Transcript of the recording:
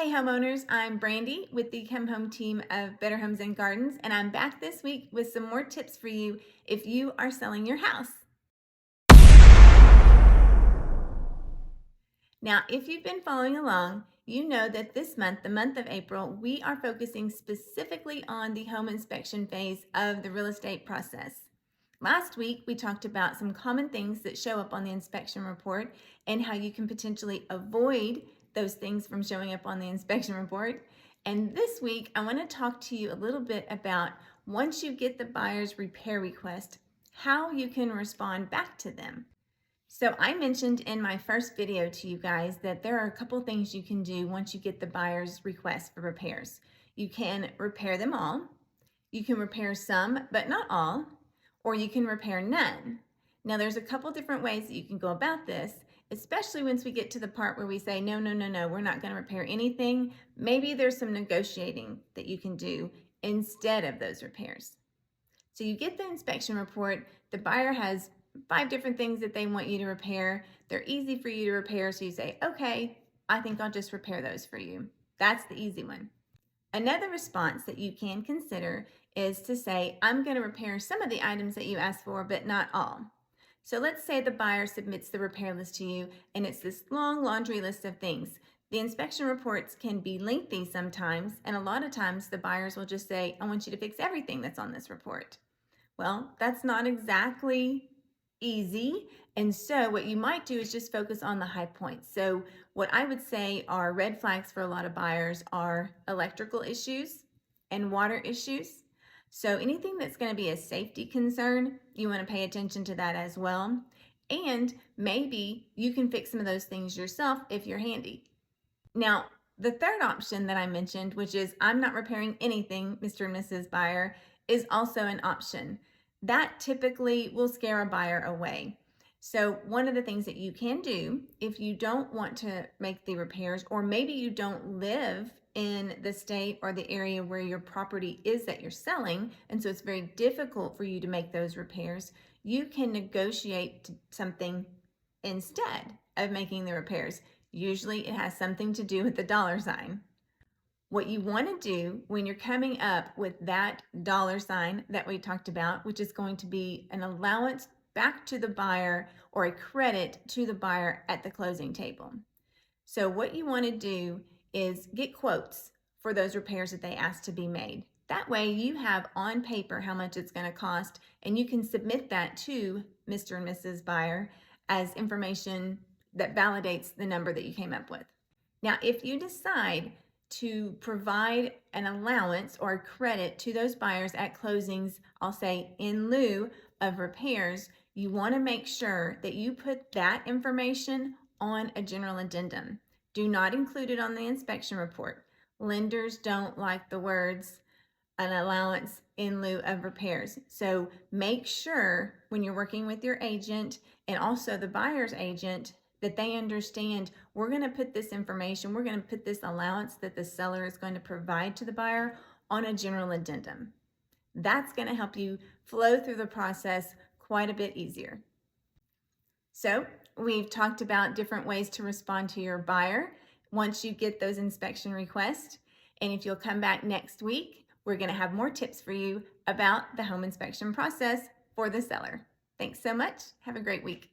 Hey homeowners, I'm Brandy with the Come Home team of Better Homes and Gardens, and I'm back this week with some more tips for you if you are selling your house. Now, if you've been following along, you know that this month, the month of April, we are focusing specifically on the home inspection phase of the real estate process. Last week, we talked about some common things that show up on the inspection report and how you can potentially avoid those things from showing up on the inspection report. And this week, I want to talk to you a little bit about once you get the buyer's repair request, how you can respond back to them. So I mentioned in my first video to you guys that there are a couple things you can do once you get the buyer's request for repairs. You can repair them all, you can repair some but not all, or you can repair none. Now there's a couple different ways that you can go about this, especially once we get to the part where we say, no, we're not going to repair anything. Maybe there's some negotiating that you can do instead of those repairs. So you get the inspection report, the buyer has 5 different things that they want you to repair. They're easy for you to repair, so you say, okay, I think I'll just repair those for you. That's the easy one. Another response that you can consider is to say, I'm going to repair some of the items that you asked for, but not all. So let's say the buyer submits the repair list to you, and it's this long laundry list of things. The inspection reports can be lengthy sometimes, and a lot of times the buyers will just say, I want you to fix everything that's on this report. Well, that's not exactly easy. And so what you might do is just focus on the high points. So what I would say are red flags for a lot of buyers are electrical issues and water issues. So anything that's going to be a safety concern, you want to pay attention to that as well. And maybe you can fix some of those things yourself if you're handy. Now, the third option that I mentioned, which is I'm not repairing anything, Mr. and Mrs. Buyer, is also an option. That typically will scare a buyer away. So one of the things that you can do if you don't want to make the repairs, or maybe you don't live in the state or the area where your property is that you're selling, and so it's very difficult for you to make those repairs, you can negotiate something instead of making the repairs. Usually it has something to do with the dollar sign. What you want to do when you're coming up with that dollar sign that we talked about, which is going to be an allowance back to the buyer or a credit to the buyer at the closing table. So what you want to do is get quotes for those repairs that they ask to be made. That way you have on paper how much it's going to cost, and you can submit that to Mr. and Mrs. Buyer as information that validates the number that you came up with. Now, if you decide to provide an allowance or a credit to those buyers at closings, I'll say in lieu of repairs, you want to make sure that you put that information on a general addendum. Do not include it on the inspection report. Lenders don't like the words an allowance in lieu of repairs. So make sure when you're working with your agent and also the buyer's agent that they understand we're going to put this information, we're going to put this allowance that the seller is going to provide to the buyer on a general addendum. That's going to help you flow through the process quite a bit easier. So we've talked about different ways to respond to your buyer once you get those inspection requests. And if you'll come back next week, we're going to have more tips for you about the home inspection process for the seller. Thanks so much. Have a great week.